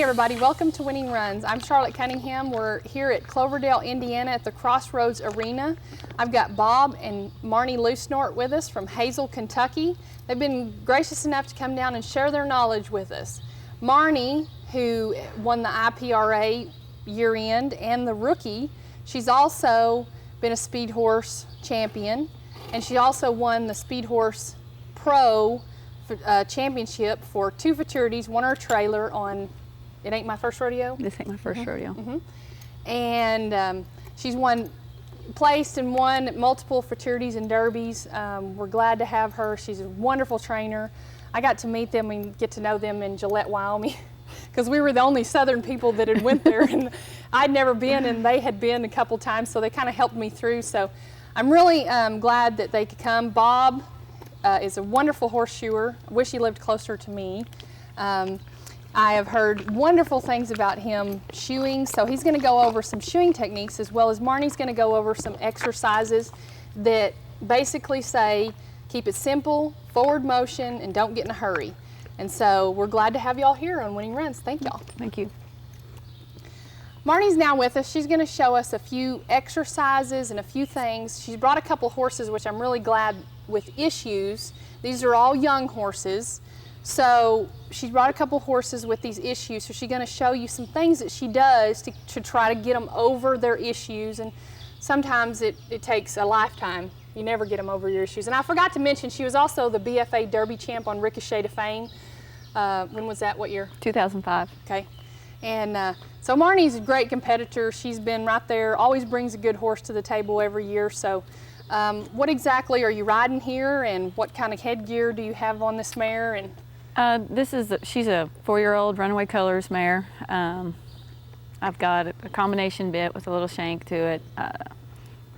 everybody, welcome to Winning Runs. I'm Charlotte Cunningham. We're here at Cloverdale, Indiana at the Crossroads Arena. I've got Bob and Marnie Loosenort with us from Hazel, Kentucky. They've been gracious enough to come down and share their knowledge with us. Marnie, who won the IPRA year-end and the rookie, she's also been a Speed Horse champion, and she also won the Speed Horse Pro championship for 2 futurities, won her trailer on It Ain't My First Rodeo. This ain't my first rodeo. And she's placed and won multiple futurities and derbies. We're glad to have her. She's a wonderful trainer. I got to meet them and get to know them in Gillette, Wyoming, because we were the only Southern people that had went there, and I'd never been, and they had been a couple times, so they kind of helped me through. So I'm really glad that they could come. Bob is a wonderful horseshoer. I wish he lived closer to me. I have heard wonderful things about him shoeing, so he's going to go over some shoeing techniques, as well as Marnie's going to go over some exercises that basically say keep it simple, forward motion, and don't get in a hurry. And so we're glad to have y'all here on Winning Runs. Thank y'all. Thank you. Marnie's now with us. She's going to show us a few exercises and a few things. She's brought a couple horses, which I'm really glad, with issues. These are all young horses. So she's brought a couple horses with these issues. So she's going to show you some things that she does to try to get them over their issues. And sometimes it takes a lifetime. You never get them over your issues. And I forgot to mention, she was also the BFA Derby champ on Ricochet to Fame. When was that? What year? 2005. Okay. And so Marnie's a great competitor. She's been right there, always brings a good horse to the table every year. So what exactly are you riding here, and what kind of headgear do you have on this mare? And she's a 4-year-old Runaway Colors mare. I've got a combination bit with a little shank to it.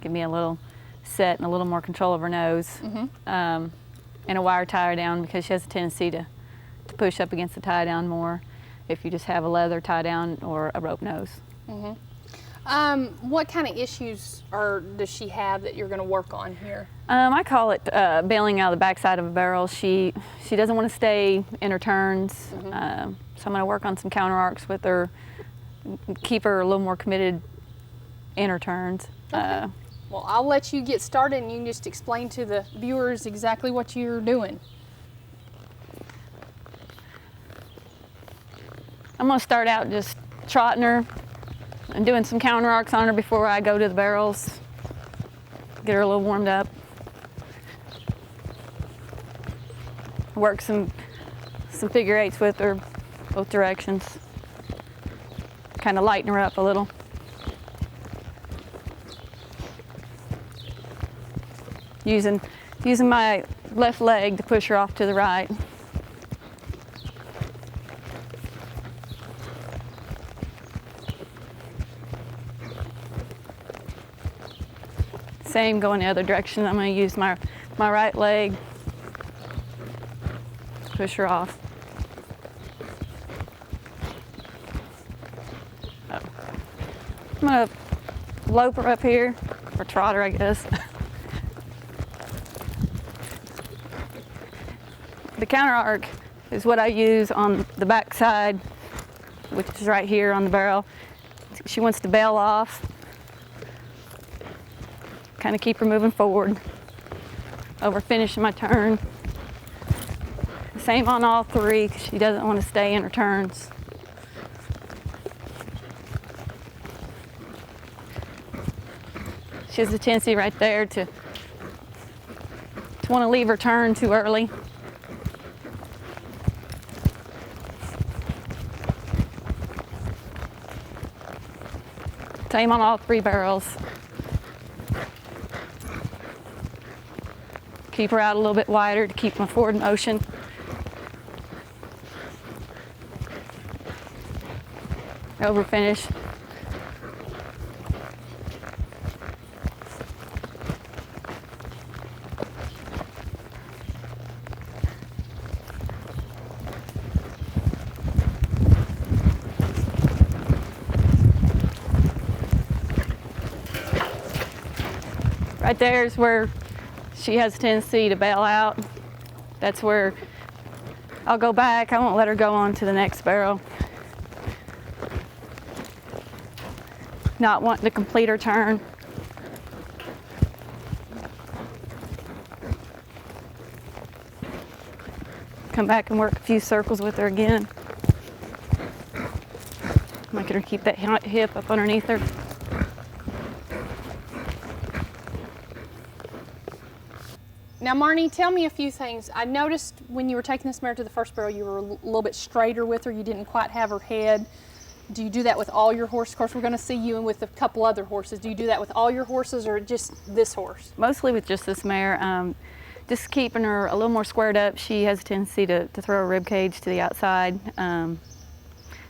Give me a little set and a little more control of her nose. And a wire tie down, because she has a tendency to push up against the tie down more if you just have a leather tie down or a rope nose. What kind of issues does she have that you're going to work on here? I call it bailing out of the backside of a barrel. She doesn't want to stay in her turns, so I'm going to work on some counter arcs with her, keep her a little more committed in her turns. Okay. Well, I'll let you get started, and you can just explain to the viewers exactly what you're doing. I'm going to start out just trotting her and doing some counter arcs on her before I go to the barrels. Get her a little warmed up. Work some figure eights with her, both directions. Kind of lighten her up a little. Using my left leg to push her off to the right. Same going the other direction. I'm going to use my right leg, push her off. I'm going to lope her up here, or trot her, I guess. The counter arc is what I use on the back side, which is right here on the barrel. She wants to bail off. Kind of keep her moving forward over finishing my turn. Same on all 3, because she doesn't want to stay in her turns. She has a tendency right there to want to leave her turn too early. Same on all 3 barrels. Keep her out a little bit wider to keep my forward motion. Over finish. Right there is where she has a tendency to bail out. That's where I'll go back. I won't let her go on to the next barrel. not wanting to complete her turn. Come back and work a few circles with her again. Making her keep that hip up underneath her. Now, Marnie, tell me a few things. I noticed when you were taking this mare to the first barrel, you were a little bit straighter with her. You didn't quite have her head. Do you do that with all your horses? Of course, we're going to see you with a couple other horses. Do you do that with all your horses or just this horse? Mostly with just this mare. Just keeping her a little more squared up. She has a tendency to throw her rib cage to the outside.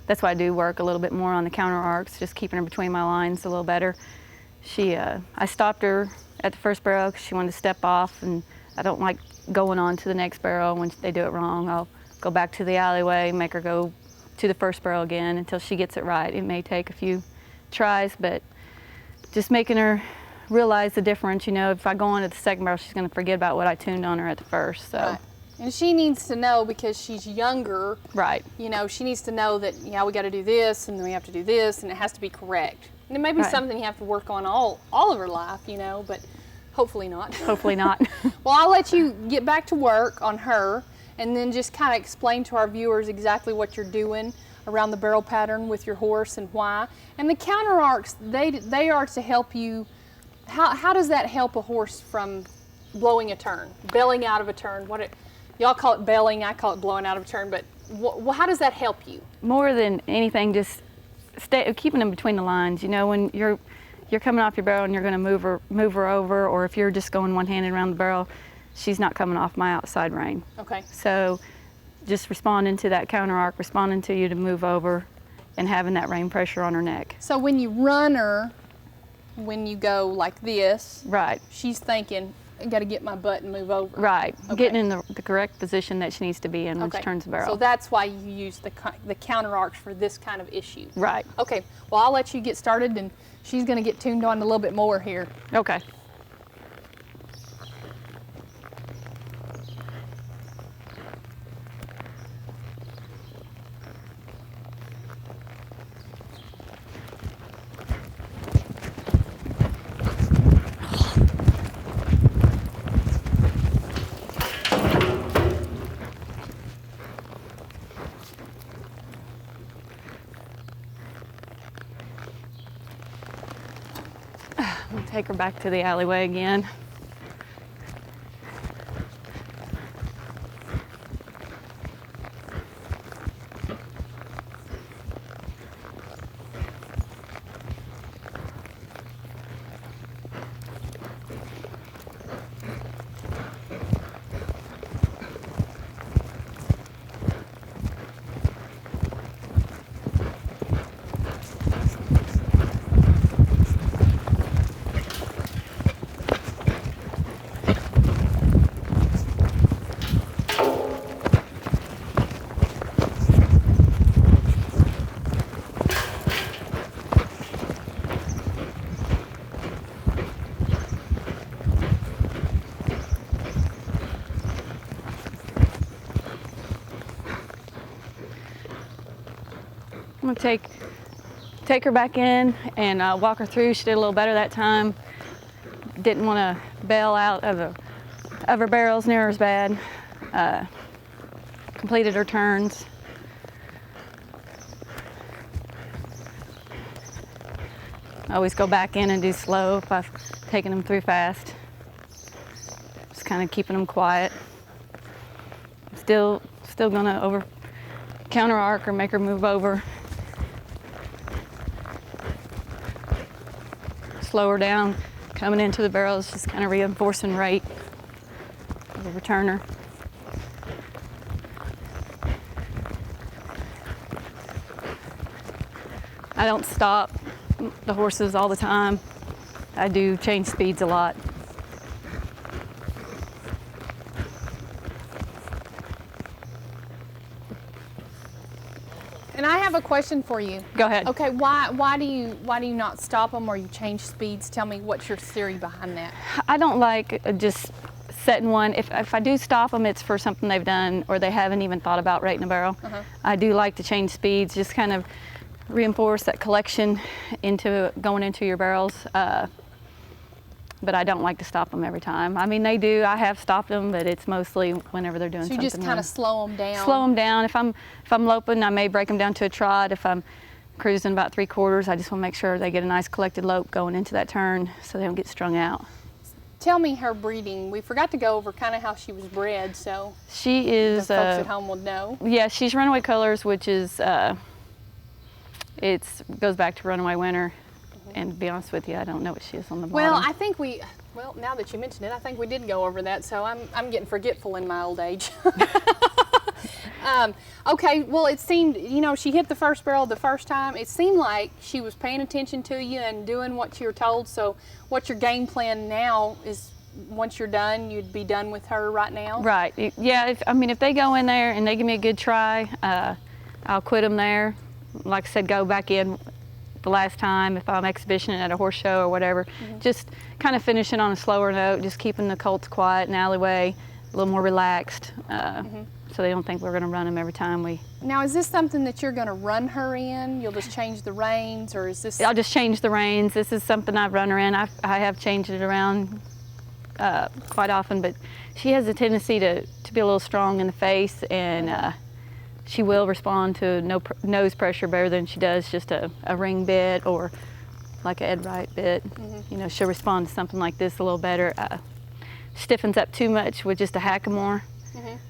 That's why I do work a little bit more on the counter arcs, just keeping her between my lines a little better. I stopped her at the first barrel because she wanted to step off, and I don't like going on to the next barrel when they do it wrong. I'll go back to the alleyway, make her go to the first barrel again until she gets it right. It may take a few tries, but just making her realize the difference. You know, if I go on to the second barrel, she's going to forget about what I tuned on her at the first. So. Right. And she needs to know, because she's younger. Right. You know, she needs to know that, yeah, we got to do this, and then we have to do this, and it has to be correct. And it may be Right. something you have to work on all of her life, you know, but hopefully not. Hopefully not. Well, I'll let you get back to work on her, and then just kind of explain to our viewers exactly what you're doing around the barrel pattern with your horse and why. And the counter arcs, they are to help you. How does that help a horse from blowing a turn, belling out of a turn? Y'all call it belling, I call it blowing out of a turn, but how does that help you? More than anything, just keeping them between the lines. You know, when you're coming off your barrel and you're going to move her over, or if you're just going one-handed around the barrel, she's not coming off my outside rein. Okay. So just responding to that counter arc, responding to you to move over, and having that rein pressure on her neck. So when you run her, when you go like this, Right. she's thinking, I got to get my butt and move over. Right. Okay. Getting in the correct position that she needs to be in when she turns the barrel. So that's why you use the counter arcs for this kind of issue. Right. Okay. Well, I'll let you get started, and she's going to get tuned on a little bit more here. Okay. We'll take her back to the alleyway again. I'm gonna take her back in and walk her through. She did a little better that time. Didn't want to bail out of her barrels near as bad. Completed her turns. I always go back in and do slow if I've taken them through fast. Just kind of keeping them quiet. Still gonna counter arc or make her move over. Slow her down, coming into the barrels, just kind of reinforcing rate of the returner. I don't stop the horses all the time. I do change speeds a lot. And I have a question for you. Go ahead. Okay, why do you not stop them, or you change speeds? Tell me what's your theory behind that. I don't like just setting one. If I do stop them, it's for something they've done or they haven't even thought about rating a barrel. I do like to change speeds, just kind of reinforce that collection going into your barrels. But I don't like to stop them every time. I mean, they do. I have stopped them, but it's mostly whenever they're doing So you something. just kind of slow them down. Slow them down. If I'm loping, I may break them down to a trot. If I'm cruising about 3/4, I just want to make sure they get a nice collected lope going into that turn, so they don't get strung out. Tell me her breeding. We forgot to go over kind of how she was bred, so She the is. folks at home will know. Yeah, she's Runaway Colors, which is goes back to Runaway Winter. And to be honest with you, I don't know what she is on the bottom. Well, I think now that you mention it, I think we did go over that, so I'm getting forgetful in my old age. Okay, well, it seemed, she hit the first barrel the first time. It seemed like she was paying attention to you and doing what you were told. So what's your game plan now is once you're done, you'd be done with her right now? Right. Yeah, if they go in there and they give me a good try, I'll quit them there. Like I said, go back in the last time if I'm exhibitioning at a horse show or whatever. Just kind of finishing on a slower note, just keeping the colts quiet in the alleyway, a little more relaxed, so they don't think we're going to run them every time we... Now, is this something that you're going to run her in? You'll just change the reins, or is this... I'll just change the reins. This is something I've run her in. I have changed it around quite often, but she has a tendency to be a little strong in the face, and she will respond to nose pressure better than she does just a ring bit or like an Ed Wright bit. She'll respond to something like this a little better. Stiffens up too much with just a hackamore.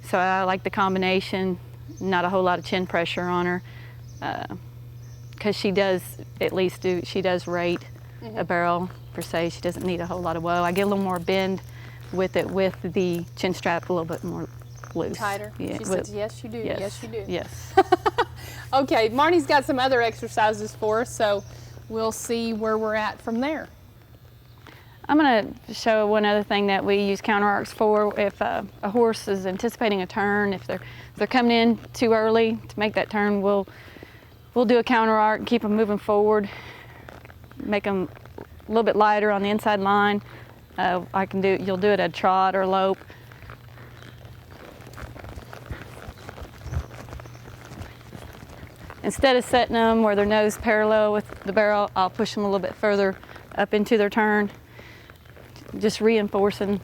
So I like the combination, not a whole lot of chin pressure on her, because she does rate a barrel per se. She doesn't need a whole lot of whoa. I get a little more bend with it with the chin strap a little bit more loose. Tighter? Yeah. She says, yes, you do. Yes, you do. Yes. Okay, Marnie's got some other exercises for us, so we'll see where we're at from there. I'm going to show one other thing that we use counter arcs for. If a horse is anticipating a turn, if they're coming in too early to make that turn, we'll do a counter arc, keep them moving forward, make them a little bit lighter on the inside line. You'll do it at a trot or a lope. Instead of setting them where their nose parallel with the barrel, I'll push them a little bit further up into their turn, just reinforcing.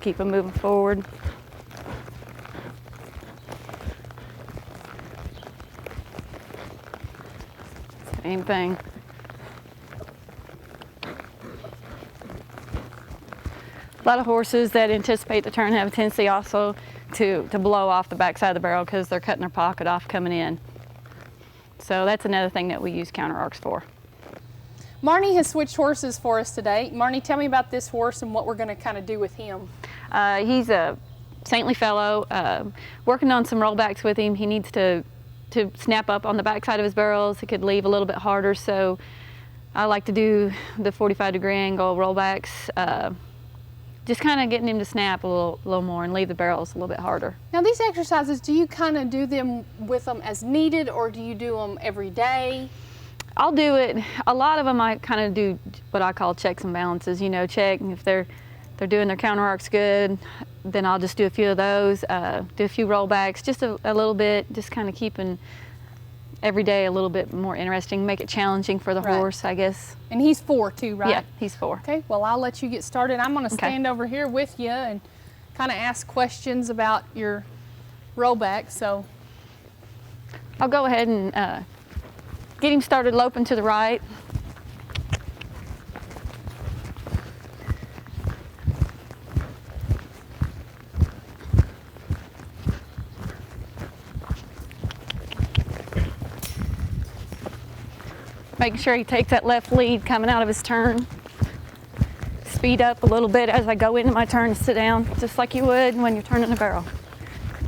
Keep them moving forward. Same thing. A lot of horses that anticipate the turn have a tendency also to blow off the backside of the barrel because they're cutting their pocket off coming in. So that's another thing that we use counter arcs for. Marnie has switched horses for us today. Marnie, tell me about this horse and what we're going to kind of do with him. He's a saintly fellow. Working on some rollbacks with him. He needs to snap up on the backside of his barrels. He could leave a little bit harder, so I like to do the 45-degree angle rollbacks. Just kind of getting him to snap a little more and leave the barrels a little bit harder. Now these exercises, do you kind of do them with them as needed, or do you do them every day? I'll do it. A lot of them I kind of do what I call checks and balances. Check if they're doing their counter arcs good, then I'll just do a few of those. Do a few rollbacks, just a little bit, just kind of keeping every day a little bit more interesting, make it challenging for the horse, I guess. And he's 4 too, right? Yeah, he's 4. Okay, well, I'll let you get started. I'm going to stand over here with you and kind of ask questions about your rollback. So I'll go ahead and get him started loping to the right. Making sure he takes that left lead coming out of his turn. Speed up a little bit as I go into my turn to sit down, just like you would when you're turning a barrel.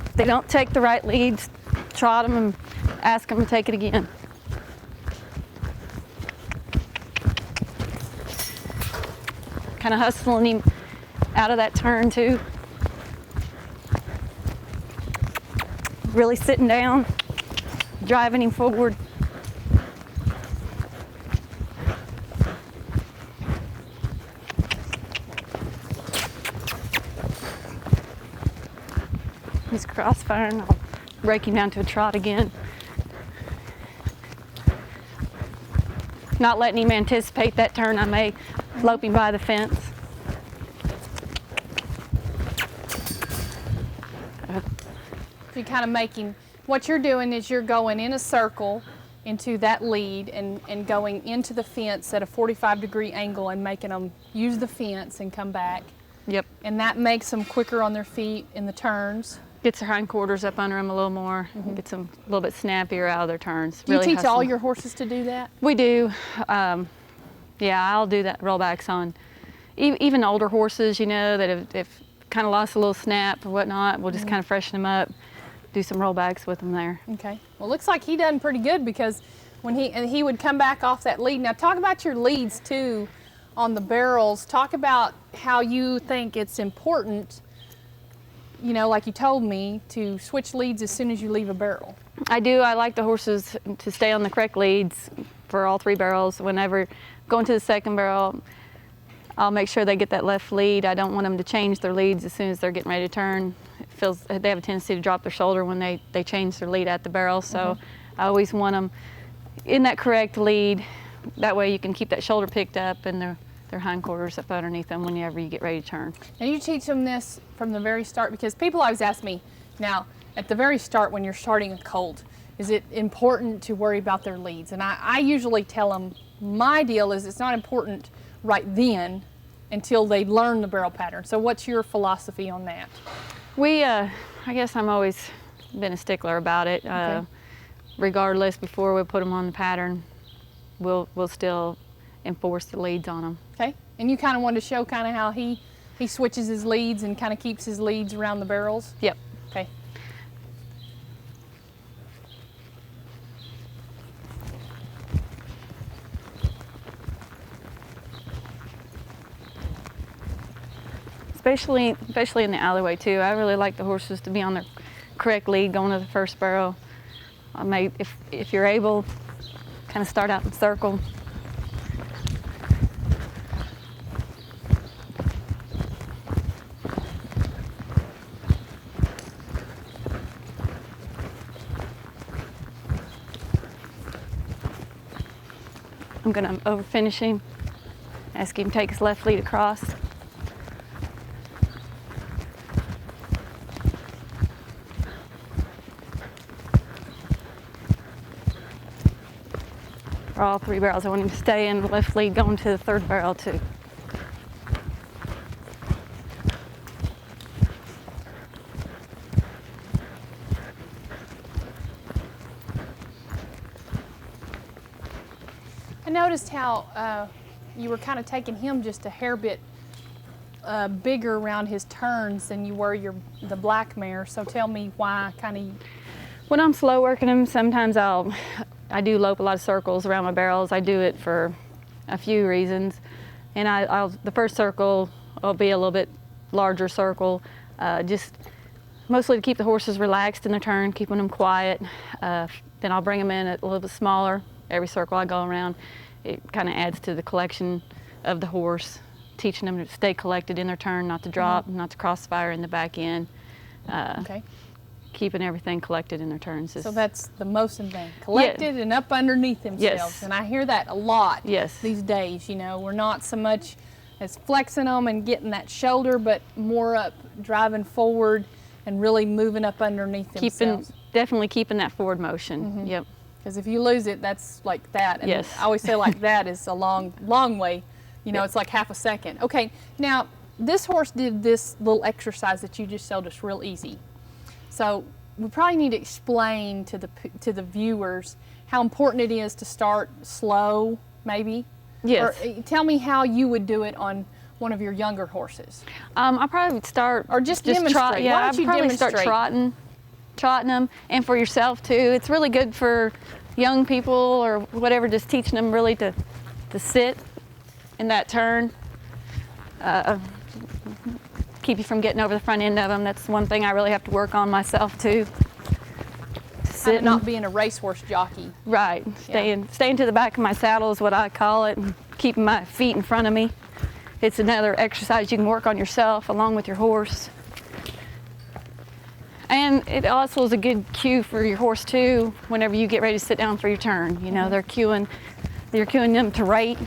If they don't take the right leads, trot them and ask them to take it again. Kind of hustling him out of that turn too. Really sitting down, driving him forward. He's crossfiring. I'll break him down to a trot again. Not letting him anticipate that turn. I may lope him by the fence. So you're kind of making, what you're doing is you're going in a circle into that lead and going into the fence at a 45-degree angle and making them use the fence and come back. Yep. And that makes them quicker on their feet in the turns. Gets their hindquarters up under them a little more. Gets them a little bit snappier out of their turns. Do you Really teach all hustle. your horses to do that? We do. Yeah, I'll do that rollbacks on even older horses, you know, that have kind of lost a little snap or whatnot. We'll just kind of freshen them up, do some rollbacks with them there. Okay. Well, looks like he done pretty good because when he would come back off that lead. Now talk about your leads too on the barrels. Talk about how you think it's important, you know, like you told me, to switch leads as soon as you leave a barrel. I do. I like the horses to stay on the correct leads for all 3 barrels. Whenever going to the second barrel, I'll make sure they get that left lead. I don't want them to change their leads as soon as they're getting ready to turn. They have a tendency to drop their shoulder when they change their lead at the barrel. So I always want them in that correct lead. That way you can keep that shoulder picked up and their hindquarters up underneath them whenever you get ready to turn. And you teach them this from the very start, because people always ask me, now at the very start when you're starting a colt, is it important to worry about their leads? And I usually tell them, my deal is it's not important right then until they learn the barrel pattern. So what's your philosophy on that? I guess I'm always been a stickler about it. Okay. Regardless, before we put them on the pattern, we'll still enforce the leads on them. Okay. And you kind of wanted to show kind of how he switches his leads and kind of keeps his leads around the barrels? Yep. Okay. Especially in the alleyway too. I really like the horses to be on their correct lead going to the first barrel. I may, if you're able, kind of start out in circle. I'm gonna over finish him, ask him to take his left lead across. For all 3 barrels, I want him to stay in the left lead going to the 3rd barrel too. I noticed how you were kind of taking him just a hair bit bigger around his turns than you were the black mare. So tell me why kind of. When I'm slow working him, sometimes I do lope a lot of circles around my barrels. I do it for a few reasons. And the first circle will be a little bit larger circle, just mostly to keep the horses relaxed in their turn, keeping them quiet. Then I'll bring them in a little bit smaller. Every circle I go around, it kind of adds to the collection of the horse, teaching them to stay collected in their turn, not to drop, not to crossfire in the back end. Okay. Keeping everything collected in their turns. So that's the most important thing. Collected and up underneath themselves. Yes. And I hear that a lot these days. You know, we're not so much as flexing them and getting that shoulder, but more up driving forward and really moving up underneath themselves. Definitely keeping that forward motion. Yep. Because if you lose it, that's like that. And I always say like that is a long, long way. You know, it's like half a second. Okay, now this horse did this little exercise that you just showed us real easy. So we probably need to explain to the viewers how important it is to start slow, maybe. Yes. Or tell me how you would do it on one of your younger horses. I probably would start or just demonstrate. Trot. Yeah, Why don't I'd you probably demonstrate? Start trotting them, and for yourself too. It's really good for young people or whatever, just teaching them really to sit in that turn. Keep you from getting over the front end of them. That's one thing I really have to work on myself too. Kind of not being a racehorse jockey. Right. Staying to the back of my saddle is what I call it, and keeping my feet in front of me. It's another exercise you can work on yourself along with your horse. And it also is a good cue for your horse too. Whenever you get ready to sit down for your turn, you know, you're cueing them to rate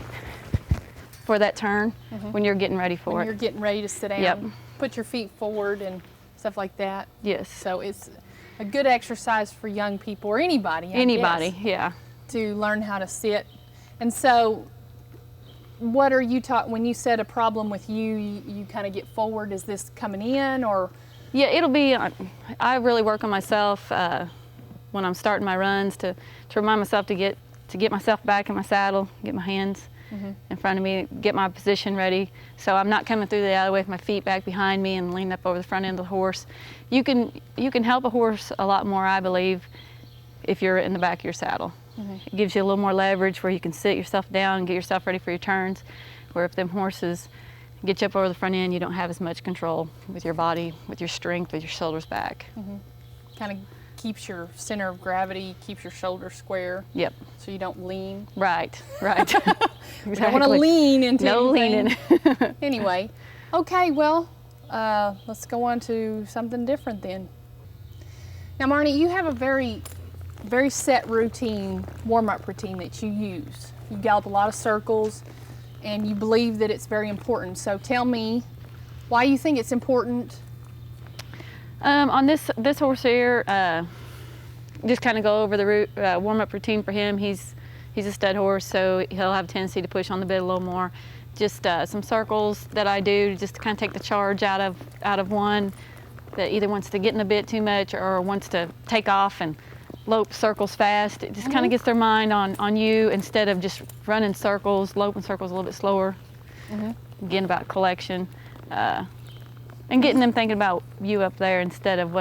for that turn when you're getting ready for When it. you're getting ready to sit down, Yep. put your feet forward and stuff like that. Yes. So it's a good exercise for young people or anybody. I Anybody, guess, yeah. to learn how to sit. And so, what are you taught when you said a problem with you kind of get forward? Is this coming in or? Yeah, it'll be. I really work on myself when I'm starting my runs to remind myself to get myself back in my saddle, get my hands in front of me, get my position ready, so I'm not coming through the alleyway with my feet back behind me and leaning up over the front end of the horse. You can help a horse a lot more, I believe, if you're in the back of your saddle. It gives you a little more leverage where you can sit yourself down and get yourself ready for your turns. Where if them horses get you up over the front end, you don't have as much control with your body, with your strength, with your shoulders back. Kind of keeps your center of gravity, keeps your shoulders square. Yep. So you don't lean. Right. Exactly. You don't want to lean into No anything. leaning. Anyway, okay, well, let's go on to something different then. Now, Marnie, you have a very set routine, warm-up routine that you use. You gallop a lot of circles, and you believe that it's very important. So tell me why you think it's important. On this horse here, just kind of go over the warm-up routine for him. He's a stud horse, so he'll have a tendency to push on the bit a little more. Just some circles that I do just to kind of take the charge out of one that either wants to get in the bit too much or wants to take off and lope circles fast. It just kind of gets their mind on you instead of just running circles, loping circles a little bit slower. Again, about collection. And getting them thinking about you up there instead of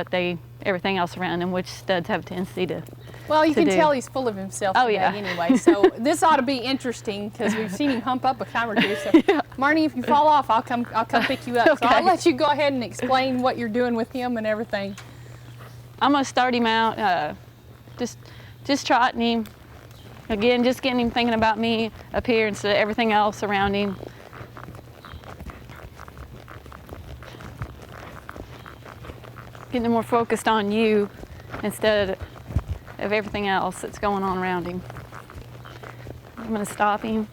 everything else around them, which studs have a tendency to. Well, you can do. tell he's full of himself Oh, today yeah. anyway, so this ought to be interesting because we've seen him hump up a time or two. So, Marnie, if you fall off, I'll come pick you up. So I'll Okay. let you go ahead and explain what you're doing with him and everything. I'm gonna start him out, just trotting him. Again, just getting him thinking about me up here instead of everything else around him. Getting him more focused on you instead of everything else that's going on around him. I'm gonna stop him.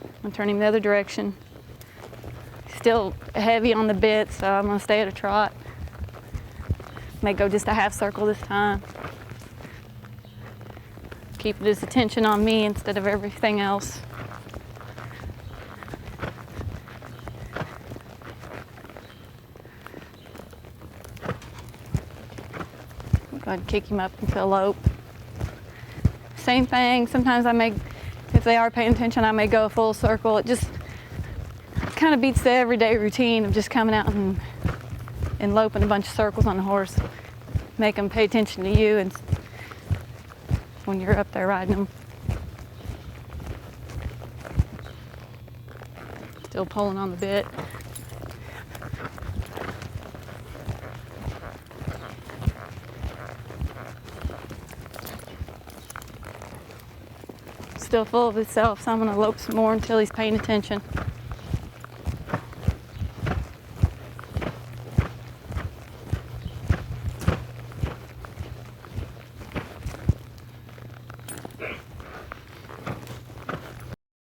I'm gonna turn him the other direction. Still heavy on the bit, so I'm gonna stay at a trot. May go just a half circle this time. Keep his attention on me instead of everything else. Go ahead and kick him up into a lope. Same thing, sometimes if they are paying attention, I may go a full circle. It just kind of beats the everyday routine of just coming out and loping a bunch of circles on the horse. Make them pay attention to you and when you're up there riding them. Still pulling on the bit. Still full of himself, so I'm going to lope some more until he's paying attention.